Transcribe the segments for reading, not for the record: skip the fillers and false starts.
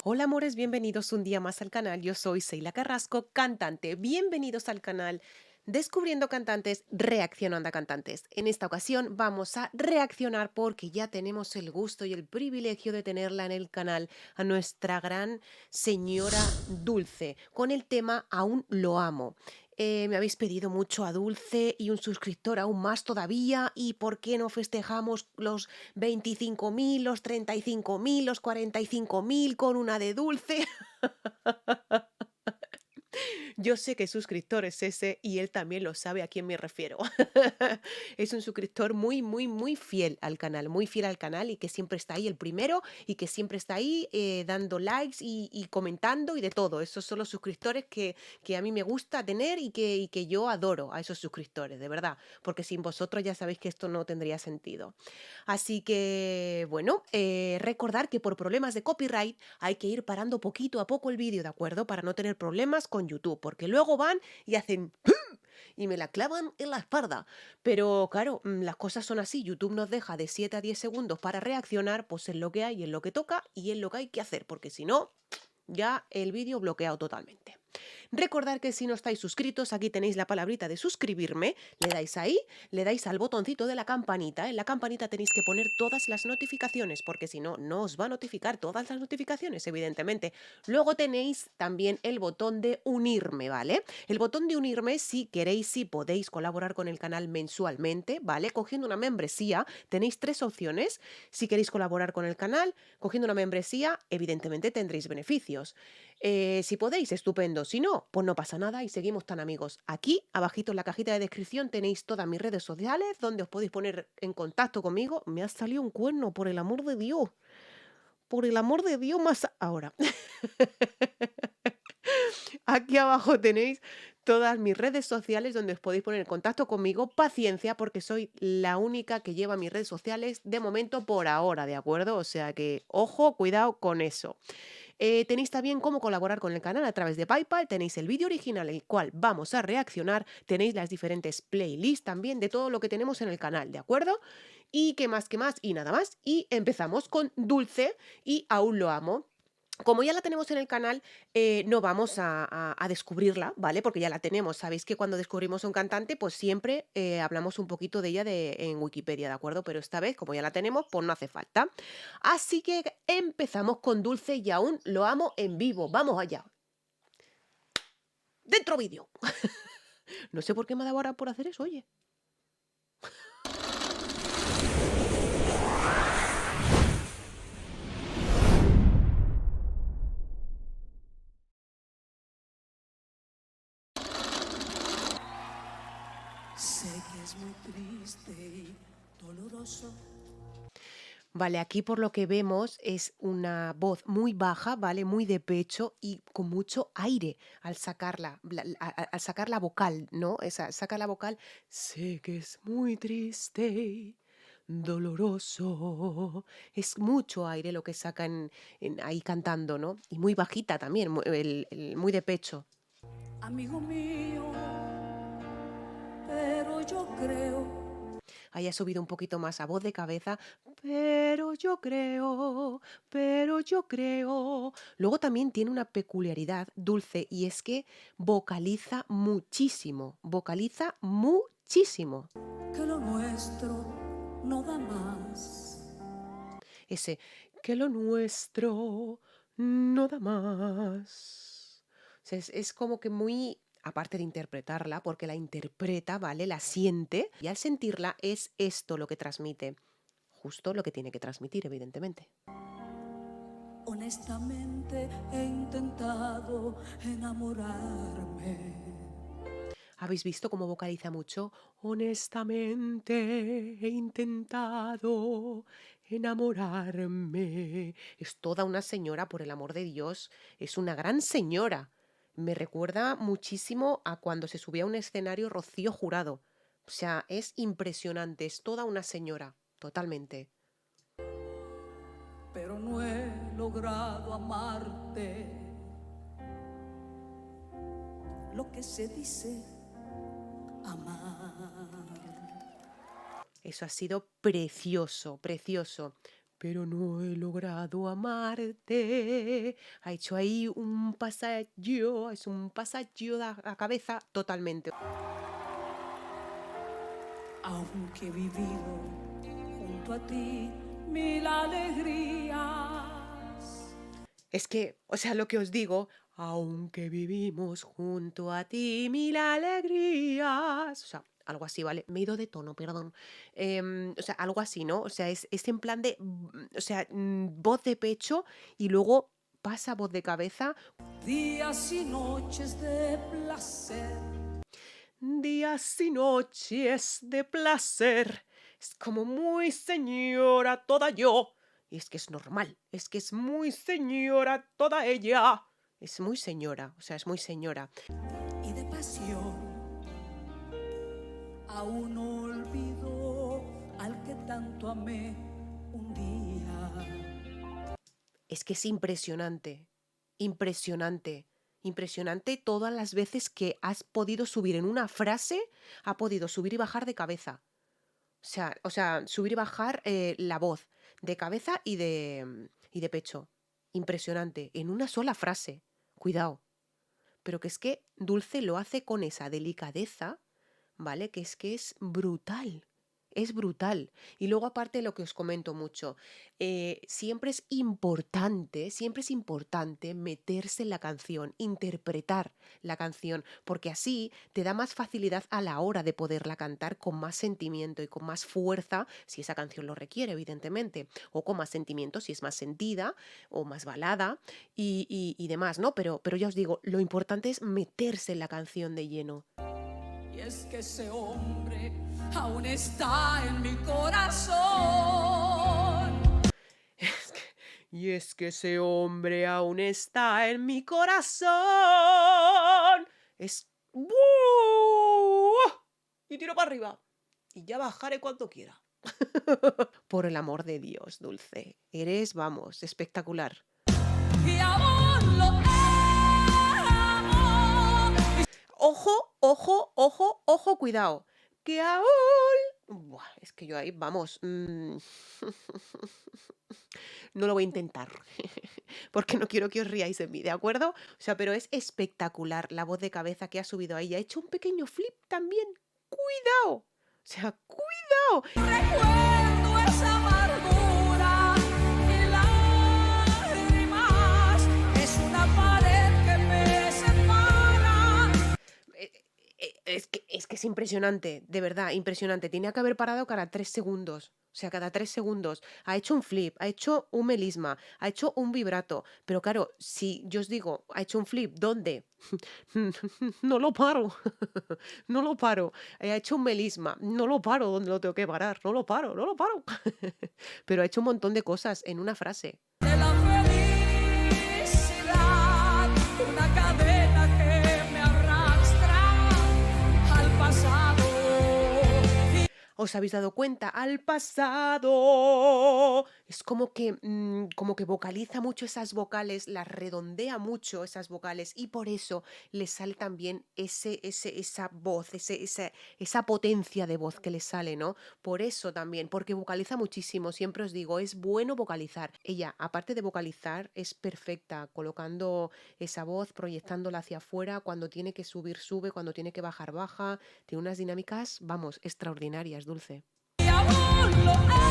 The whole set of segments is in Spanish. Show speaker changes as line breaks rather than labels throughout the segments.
Hola amores, bienvenidos un día más al canal. Yo soy Seila Carrasco, cantante. Bienvenidos al canal Descubriendo Cantantes, Reaccionando a Cantantes. En esta ocasión vamos a reaccionar porque ya tenemos el gusto y el privilegio de tenerla en el canal a nuestra gran señora Dulce con el tema Aún lo amo. Me habéis pedido mucho a Dulce y un suscriptor aún más todavía. ¿Y por qué no festejamos los 25.000, los 35.000, los 45.000 con una de Dulce? Yo sé que suscriptor es ese y él también lo sabe a quién me refiero. Es un suscriptor muy, muy, muy fiel al canal, muy fiel al canal y que siempre está ahí el primero y que siempre está ahí dando likes y comentando y de todo. Esos son los suscriptores que a mí me gusta tener y que yo adoro a esos suscriptores, de verdad, porque sin vosotros ya sabéis que esto no tendría sentido. Así que, bueno, recordar que por problemas de copyright hay que ir parando poquito a poco el vídeo, ¿de acuerdo? Para no tener problemas con YouTube, porque luego van y hacen ¡pum! Y me la clavan en la espalda. Pero claro, las cosas son así. YouTube nos deja de 7 a 10 segundos para reaccionar, pues es lo que hay, es lo que toca y es lo que hay que hacer, porque si no, ya el vídeo bloqueado totalmente. Recordad que si no estáis suscritos, aquí tenéis la palabrita de suscribirme, le dais ahí, le dais al botoncito de la campanita, en la campanita tenéis que poner todas las notificaciones, porque si no, no os va a notificar todas las notificaciones, evidentemente. Luego tenéis también el botón de unirme, ¿vale? El botón de unirme, si queréis, si podéis colaborar con el canal mensualmente, ¿vale? Cogiendo una membresía, tenéis tres opciones. Si queréis colaborar con el canal, cogiendo una membresía, evidentemente tendréis beneficios. Si podéis, estupendo. Si no, pues no pasa nada y seguimos tan amigos. Aquí, abajito en la cajita de descripción, tenéis todas mis redes sociales donde os podéis poner en contacto conmigo. Me ha salido un cuerno, por el amor de Dios. Por el amor de Dios, más ahora. Aquí abajo tenéis todas mis redes sociales donde os podéis poner en contacto conmigo. Paciencia, porque soy la única que lleva mis redes sociales de momento por ahora, ¿de acuerdo? O sea que, ojo, cuidado con eso. Tenéis también cómo colaborar con el canal a través de PayPal, tenéis el vídeo original el cual vamos a reaccionar, tenéis las diferentes playlists también de todo lo que tenemos en el canal, ¿de acuerdo? Y qué más, y nada más. Y empezamos con Dulce y Aún lo amo. Como ya la tenemos en el canal, no vamos a descubrirla, ¿vale? Porque ya la tenemos. Sabéis que cuando descubrimos a un cantante, pues siempre hablamos un poquito de ella en Wikipedia, ¿de acuerdo? Pero esta vez, como ya la tenemos, pues no hace falta. Así que empezamos con Dulce y Aún lo amo en vivo. Vamos allá. Dentro vídeo. No sé por qué me ha dado ahora por hacer eso, oye.
Sé que es muy triste y doloroso.
Vale, aquí por lo que vemos es una voz muy baja, ¿vale? Muy de pecho y con mucho aire al sacarla, al sacar la vocal, ¿no? Esa, saca la vocal. Sé que es muy triste, doloroso. Es mucho aire lo que sacan ahí cantando, ¿no? Y muy bajita también, muy de pecho.
Amigo mío, pero yo creo
Haya subido un poquito más a voz de cabeza, pero yo creo. Luego también tiene una peculiaridad dulce y es que vocaliza muchísimo, vocaliza muchísimo.
que lo nuestro no da más.
Ese, que lo nuestro no da más. O sea, es como que muy, aparte de interpretarla, porque la interpreta, ¿vale? La siente, y al sentirla es esto lo que transmite. Justo lo que tiene que transmitir, evidentemente.
Honestamente he intentado enamorarme.
¿Habéis visto cómo vocaliza mucho? Honestamente he intentado enamorarme. Es toda una señora, por el amor de Dios. Es una gran señora. Me recuerda muchísimo a cuando se subía a un escenario Rocío Jurado. O sea, es impresionante. Es toda una señora. Totalmente.
Pero no he logrado amarte. Lo que se dice amar.
Eso ha sido precioso, precioso. pero no he logrado amarte. Ha hecho ahí un pasallo, es un pasallo de la cabeza totalmente.
Aunque he vivido junto a ti mil alegrías.
Es que, o sea, lo que os digo, aunque vivimos junto a ti mil alegrías. O sea, algo así, ¿vale? Me he ido de tono, perdón. O sea, algo así, ¿no? O sea, es en plan de, o sea, voz de pecho y luego pasa a voz de cabeza.
Días y noches de placer.
Días y noches de placer. Es como muy señora toda yo. Y es que es normal, es que es muy señora toda ella. Es muy señora, o sea, es muy señora.
Y de pasión aún no olvido al que tanto amé un día.
Es que es impresionante, impresionante, impresionante todas las veces que has podido subir en una frase, ha podido subir y bajar de cabeza. O sea, subir y bajar la voz de cabeza y de pecho. Impresionante, en una sola frase. Cuidado. Pero que es que Dulce lo hace con esa delicadeza, ¿vale? Que es brutal. Es brutal. Y luego aparte lo que os comento mucho, siempre es importante meterse en la canción, interpretar la canción, porque así te da más facilidad a la hora de poderla cantar con más sentimiento y con más fuerza, si esa canción lo requiere, evidentemente, o con más sentimiento si es más sentida o más balada y demás, ¿no? Pero ya os digo, lo importante es meterse en la canción de lleno.
Y es que ese hombre aún está en mi corazón.
Y es que ese hombre aún está en mi corazón. Es... ¡Buh! Y tiro para arriba. Y ya bajaré cuando quiera. Por el amor de Dios, Dulce. Eres, vamos, espectacular.
Y aún lo amo.
Ojo, ojo, ojo, ojo, cuidado. Que aún... Buah, es que yo ahí, vamos. No lo voy a intentar. Porque no quiero que os riáis de mí, ¿de acuerdo? O sea, pero es espectacular la voz de cabeza que ha subido ahí. Ha hecho un pequeño flip también. ¡Cuidado! O sea, ¡cuidado!
Recuerdo esa amargura y lágrimas. Es una pared que me separa.
Es que es impresionante, de verdad, impresionante. Tenía que haber parado cada 3 segundos. O sea, cada 3 segundos. Ha hecho un flip, ha hecho un melisma, ha hecho un vibrato. Pero claro, si yo os digo, ha hecho un flip, ¿dónde? No lo paro. No lo paro. Ha hecho un melisma, no lo paro donde lo tengo que parar. No lo paro, no lo paro. Pero ha hecho un montón de cosas en una frase.
De la felicidad, una cadena que me arrastra al pasado.
¿Os habéis dado cuenta? Al pasado. Es como que vocaliza mucho esas vocales, las redondea mucho esas vocales y por eso le sale también esa voz, esa potencia de voz que le sale, ¿no? Por eso también, porque vocaliza muchísimo. Siempre os digo, es bueno vocalizar. Ella, aparte de vocalizar, es perfecta, colocando esa voz, proyectándola hacia afuera. Cuando tiene que subir, sube, cuando tiene que bajar, baja. Tiene unas dinámicas, vamos, extraordinarias, Dulce.
Y aún lo amo.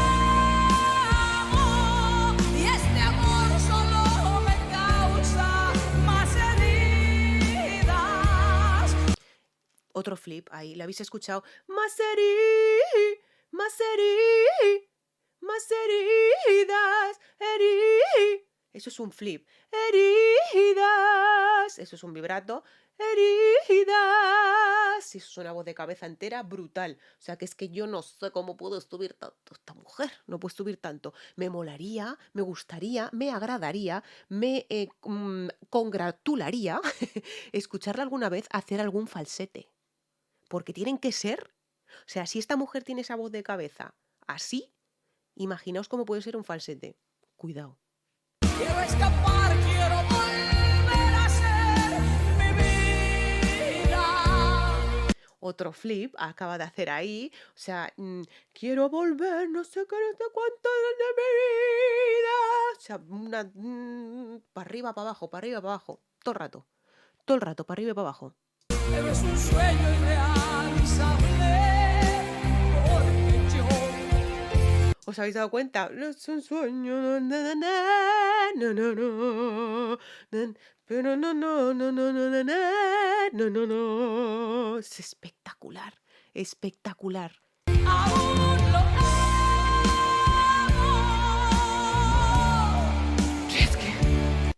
Y este amor solo me causa más heridas.
Otro flip ahí, ¿lo habéis escuchado? Más más más heridas, Eso es un flip. Heridas. Eso es un vibrato. Heridas. Y eso es una voz de cabeza entera brutal. O sea, que es que yo no sé cómo puedo subir tanto esta mujer. No puedo subir tanto. Me molaría, me gustaría, me agradaría, me congratularía escucharla alguna vez hacer algún falsete. Porque tienen que ser... O sea, si esta mujer tiene esa voz de cabeza así, imaginaos cómo puede ser un falsete. Cuidado.
Quiero escapar, quiero volver a ser mi vida.
otro flip acaba de hacer ahí. O sea, quiero volver, no sé qué, no sé cuánto de mi vida. O sea, para arriba, para abajo, para arriba, para abajo. Todo el rato, para arriba y para abajo.
Pero es un sueño irrealizable, porque yo
¿Os habéis dado cuenta? No es un sueño, no, na, na, na, no, no, no, pero no, no, no, no, no, na, na, no, no, no. Es espectacular, espectacular.
aún lo amo.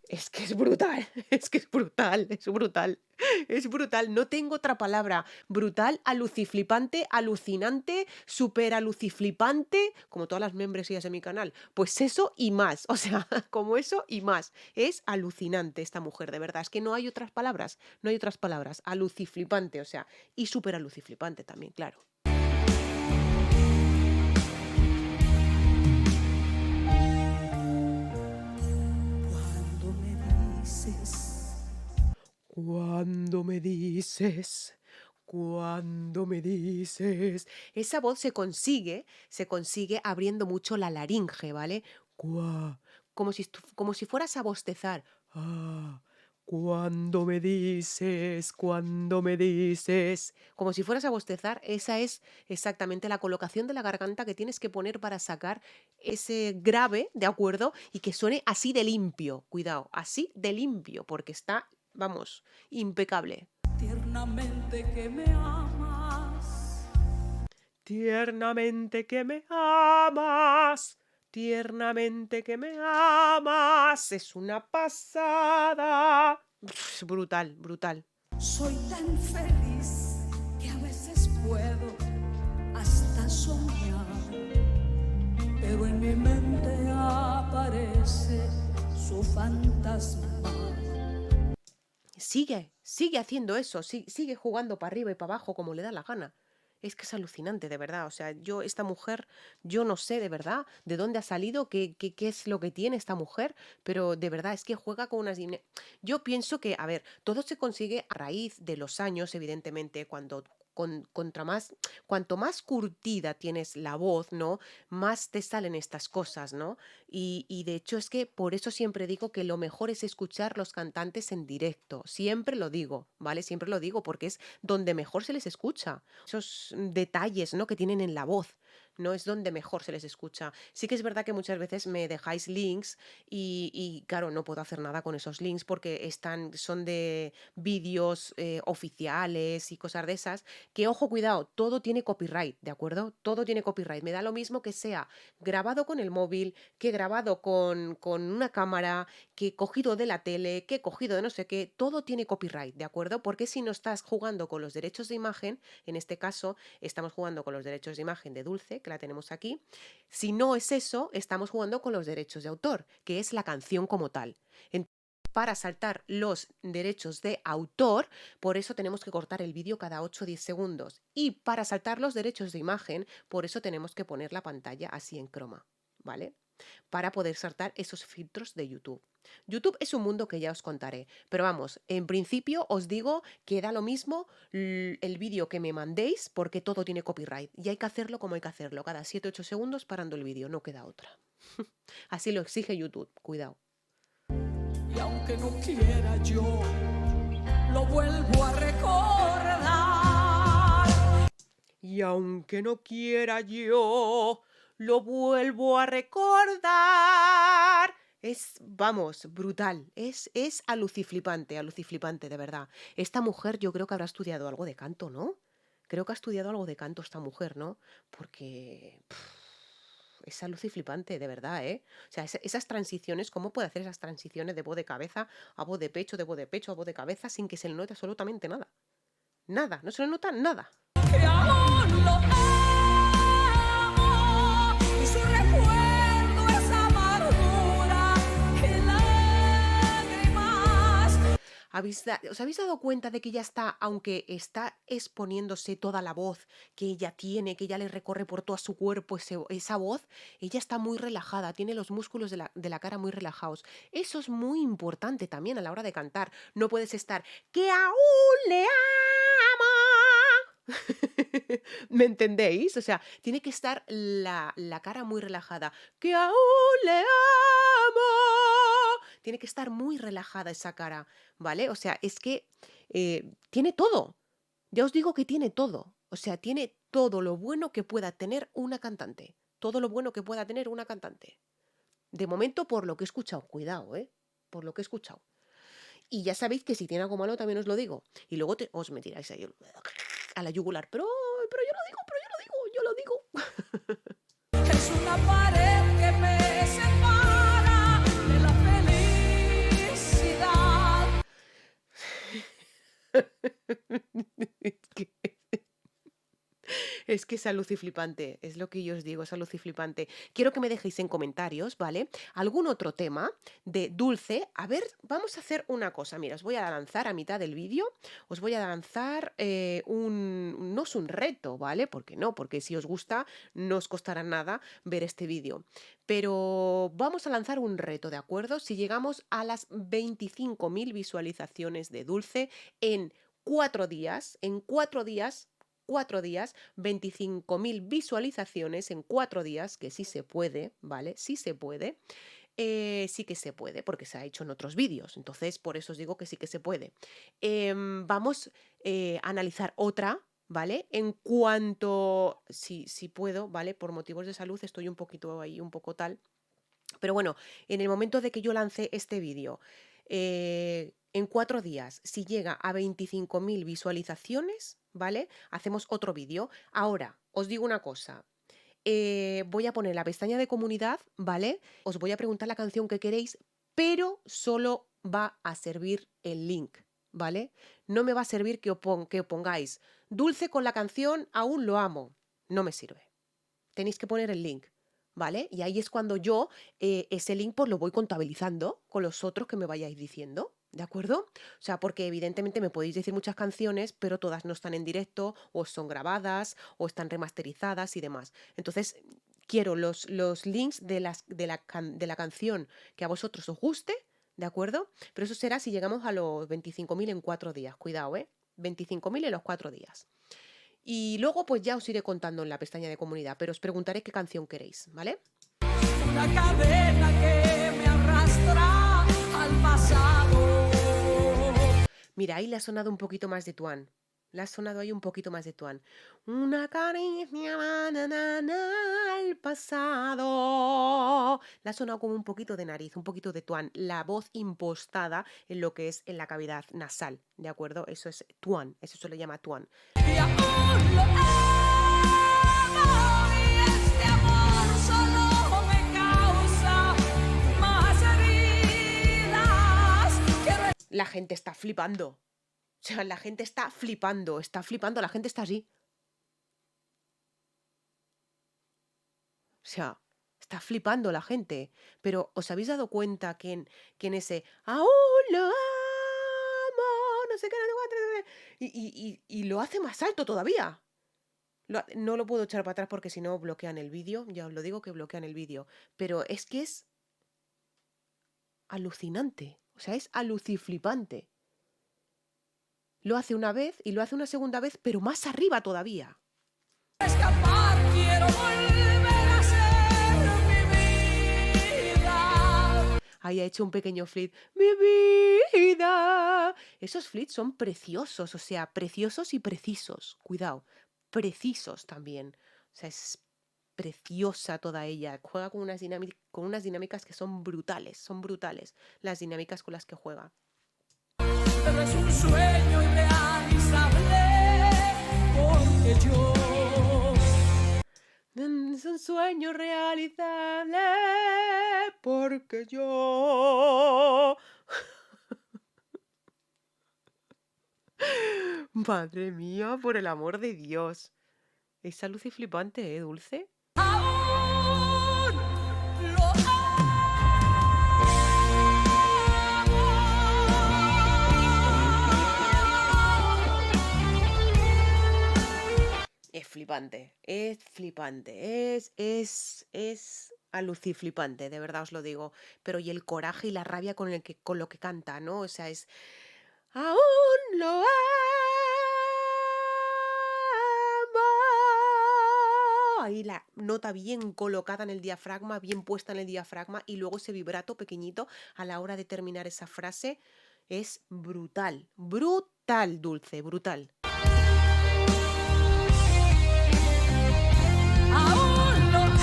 Es que es brutal, es que es brutal, es brutal, es brutal. No tengo otra palabra. Brutal, aluciflipante, alucinante, súper aluciflipante, como todas las membresías de mi canal. Pues eso y más, o sea, como eso y más. Es alucinante esta mujer, de verdad. Es que no hay otras palabras, no hay otras palabras. Aluciflipante, o sea, y súper aluciflipante también, claro.
Cuando me dices,
Cuando me dices, cuando me dices. Esa voz se consigue abriendo mucho la laringe, ¿vale? Cua, como si fueras a bostezar. Ah, cuando me dices. Como si fueras a bostezar, esa es exactamente la colocación de la garganta que tienes que poner para sacar ese grave, ¿de acuerdo? Y que suene así de limpio, cuidado, así de limpio, porque está, vamos, impecable.
tiernamente que me amas.
Tiernamente que me amas, tiernamente que me amas, es una pasada. Es brutal, brutal.
Soy tan feliz que a veces puedo hasta soñar, pero en mi mente aparece su fantasma.
Sigue haciendo eso, sigue jugando para arriba y para abajo como le da la gana. Es que es alucinante, de verdad. O sea, esta mujer, yo no sé de verdad de dónde ha salido, qué es lo que tiene esta mujer, pero de verdad es que juega con unas... Yo pienso que, a ver, todo se consigue a raíz de los años, evidentemente, cuanto más curtida tienes la voz, ¿no? Más te salen estas cosas, ¿no? Y de hecho es que por eso siempre digo que lo mejor es escuchar los cantantes en directo. Siempre lo digo, ¿vale? Siempre lo digo porque es donde mejor se les escucha. Esos detalles, ¿no? Que tienen en la voz. No es donde mejor se les escucha. Sí que es verdad que muchas veces me dejáis links y claro, no puedo hacer nada con esos links porque son de vídeos oficiales y cosas de esas. Que ojo, cuidado, todo tiene copyright, ¿de acuerdo? Todo tiene copyright. Me da lo mismo que sea grabado con el móvil, que he grabado con una cámara, que he cogido de la tele, que he cogido de no sé qué, todo tiene copyright, ¿de acuerdo? Porque si no estás jugando con los derechos de imagen, en este caso estamos jugando con los derechos de imagen de Dulce, que la tenemos aquí, si no es eso, estamos jugando con los derechos de autor, que es la canción como tal. Para saltar los derechos de autor, por eso tenemos que cortar el vídeo cada 8 o 10 segundos. Y para saltar los derechos de imagen, por eso tenemos que poner la pantalla así en croma, ¿vale? Para poder saltar esos filtros de YouTube. YouTube es un mundo que ya os contaré, pero vamos, en principio os digo que da lo mismo el vídeo que me mandéis porque todo tiene copyright y hay que hacerlo como hay que hacerlo, cada 7 o 8 segundos parando el vídeo, no queda otra. Así lo exige YouTube, cuidado.
Y aunque no quiera yo, lo vuelvo a recordar.
Y aunque no quiera yo, lo vuelvo a recordar. Vamos, brutal. Es aluciflipante, de verdad. Esta mujer yo creo que habrá estudiado algo de canto, ¿no? Creo que ha estudiado algo de canto esta mujer, ¿no? Porque es aluciflipante, de verdad, ¿eh? O sea, esas transiciones, ¿cómo puede hacer esas transiciones de voz de cabeza a voz de pecho, de voz de pecho a voz de cabeza sin que se le note absolutamente nada? Nada, no se le nota nada.
Que aún lo amo y su recuerdo es amargura y lágrimas.
¿Os habéis dado cuenta de que ella está, aunque está exponiéndose toda la voz que ella tiene, que ella le recorre por todo su cuerpo esa voz, ella está muy relajada, tiene los músculos de la cara muy relajados? Eso es muy importante también a la hora de cantar. No puedes estar, que aún le ama. ¿Me entendéis? O sea, tiene que estar la cara muy relajada. Que aún le amo. Tiene que estar muy relajada esa cara, ¿vale? O sea, es que tiene todo. Ya os digo que tiene todo. O sea, tiene todo lo bueno que pueda tener una cantante. Todo lo bueno que pueda tener una cantante. De momento, por lo que he escuchado. Cuidado, ¿eh? Por lo que he escuchado. Y ya sabéis que si tiene algo malo también os lo digo. Y luego os me tiráis ahí a la yugular. Pero yo lo digo, pero yo lo digo, yo lo digo.
Es una pared que me separa de la felicidad.
Es que es que es aluciflipante, es lo que yo os digo, es aluciflipante. Quiero que me dejéis en comentarios, ¿vale? Algún otro tema de Dulce. A ver, vamos a hacer una cosa. Mira, os voy a lanzar a mitad del vídeo, os voy a lanzar no es un reto, ¿vale? Porque no, porque si os gusta, no os costará nada ver este vídeo. Pero vamos a lanzar un reto, ¿de acuerdo? Si llegamos a las 25.000 visualizaciones de Dulce en 4 días, 4 días, 25.000 visualizaciones en 4 días, que sí se puede, ¿vale? Sí se puede. Sí que se puede, porque se ha hecho en otros vídeos. Entonces, por eso os digo que sí que se puede. Vamos a analizar otra, ¿vale? En cuanto, si puedo, ¿vale? Por motivos de salud estoy un poquito ahí, un poco tal. Pero bueno, en el momento de que yo lance este vídeo, en 4 días, si llega a 25.000 visualizaciones, ¿vale? Hacemos otro vídeo. Ahora, os digo una cosa. Voy a poner la pestaña de comunidad, ¿vale? Os voy a preguntar la canción que queréis, pero solo va a servir el link, ¿vale? No me va a servir que pongáis Dulce con la canción Aún lo amo. No me sirve. Tenéis que poner el link, ¿vale? Y ahí es cuando yo ese link pues lo voy contabilizando con los otros que me vayáis diciendo. ¿De acuerdo? O sea, porque evidentemente me podéis decir muchas canciones, pero todas no están en directo, o son grabadas, o están remasterizadas y demás. Entonces, quiero los links de la canción que a vosotros os guste, ¿de acuerdo? Pero eso será si llegamos a los 25.000 en 4 días. Cuidado, ¿eh? 25.000 en los 4 días. Y luego pues ya os iré contando en la pestaña de comunidad, pero os preguntaré qué canción queréis, ¿vale?
Una cadena que me arrastra al pasado.
Mira, ahí le ha sonado un poquito más de Tuan. Le ha sonado ahí un poquito más de Tuan. Una caricia na, na, na, al pasado. Le ha sonado como un poquito de nariz, un poquito de Tuan. La voz impostada en lo que es en la cavidad nasal, ¿de acuerdo? Eso es Tuan, eso se le llama Tuan.
Y aún lo amo y este amor solo me causa más heridas.
La gente está flipando. O sea, la gente está flipando, la gente está así. O sea, está flipando la gente. Pero ¿os habéis dado cuenta que en ese aún lo amo, no sé qué, no sé cuánto, no sé qué", y lo hace más alto todavía? No lo puedo echar para atrás porque si no bloquean el vídeo. Ya os lo digo que bloquean el vídeo. Pero es que es alucinante. O sea, es aluciflipante. Lo hace una vez y lo hace una segunda vez, pero más arriba todavía.
Escapar, quiero volver a ser mi vida.
Ahí ha hecho un pequeño flit. ¡Mi vida! Esos flits son preciosos, o sea, preciosos y precisos. Cuidado, precisos también. O sea, es preciosa toda ella. Juega con unas dinámicas que son brutales las dinámicas con las que juega.
Pero es un sueño irrealizable porque yo
Es un sueño realizable porque yo... Madre mía, por el amor de Dios. Esa luz y flipante, ¿eh, Dulce?
aún lo
Es flipante, es aluciflipante, de verdad os lo digo. Pero y el coraje y la rabia con lo que canta, ¿no? O sea, es aún lo ahí la nota bien colocada en el diafragma, bien puesta en el diafragma, y luego ese vibrato pequeñito a la hora de terminar esa frase es brutal, brutal, Dulce, brutal.
Aún lo amo.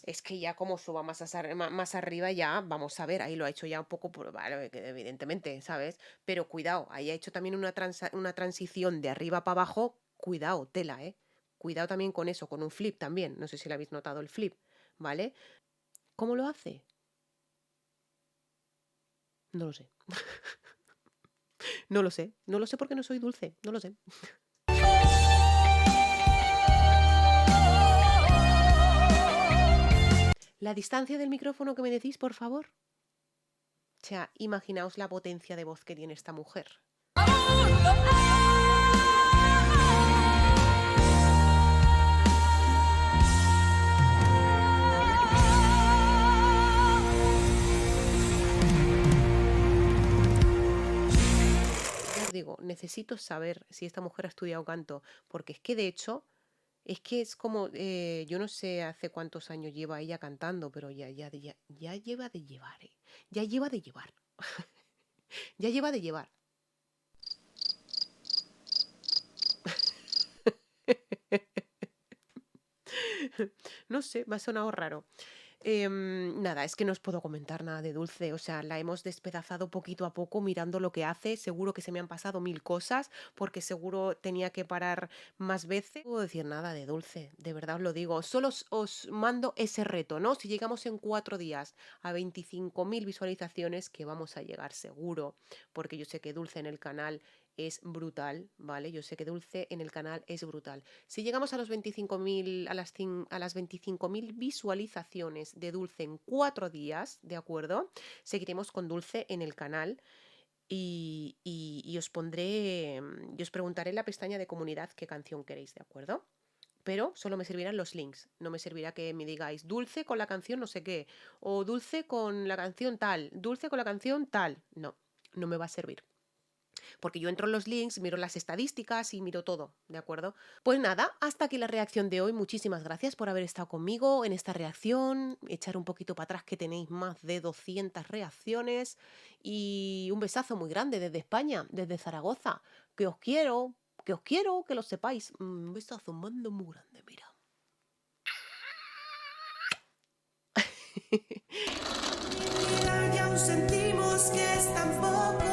Es que ya como suba más arriba ya, vamos a ver, ahí lo ha hecho ya un poco, vale, evidentemente, ¿sabes? Pero cuidado, ahí ha hecho también una transición de arriba para abajo, cuidado, tela, ¿eh? Cuidado también con eso, con un flip también, no sé si le habéis notado el flip, ¿vale? ¿Cómo lo hace? No lo sé. No lo sé, no lo sé porque no soy Dulce, no lo sé. La distancia del micrófono que me decís, por favor. O sea, imaginaos la potencia de voz que tiene esta mujer.
Aún lo
Ya os digo, necesito saber si esta mujer ha estudiado canto, porque es que de hecho, es que es como, yo no sé hace cuántos años lleva ella cantando, pero ya lleva de llevar, ¿eh? Ya lleva de llevar, ya lleva de llevar. No sé, me ha sonado raro. Nada, es que no os puedo comentar nada de Dulce, o sea, la hemos despedazado poquito a poco mirando lo que hace, seguro que se me han pasado mil cosas, porque seguro tenía que parar más veces. No puedo decir nada de Dulce, de verdad os lo digo, solo os mando ese reto, ¿no? Si llegamos en 4 días a 25.000 visualizaciones, que vamos a llegar seguro, porque yo sé que Dulce en el canal es brutal, ¿vale? Yo sé que Dulce en el canal es brutal. Si llegamos a los 25.000, a las 25.000 visualizaciones de Dulce en 4 días, ¿de acuerdo? Seguiremos con Dulce en el canal y os pondré, y os preguntaré en la pestaña de comunidad qué canción queréis, ¿de acuerdo? Pero solo me servirán los links, no me servirá que me digáis Dulce con la canción no sé qué, o Dulce con la canción tal, Dulce con la canción tal. No, no me va a servir. Porque yo entro en los links, miro las estadísticas y miro todo, ¿de acuerdo? Pues nada, hasta aquí la reacción de hoy. Muchísimas gracias por haber estado conmigo en esta reacción. Echar un poquito para atrás que tenéis más de 200 reacciones. Y un besazo muy grande desde España, desde Zaragoza. Que os quiero, que lo sepáis. Un besazo, mando muy grande, mira.
y aún sentimos que es tan poco.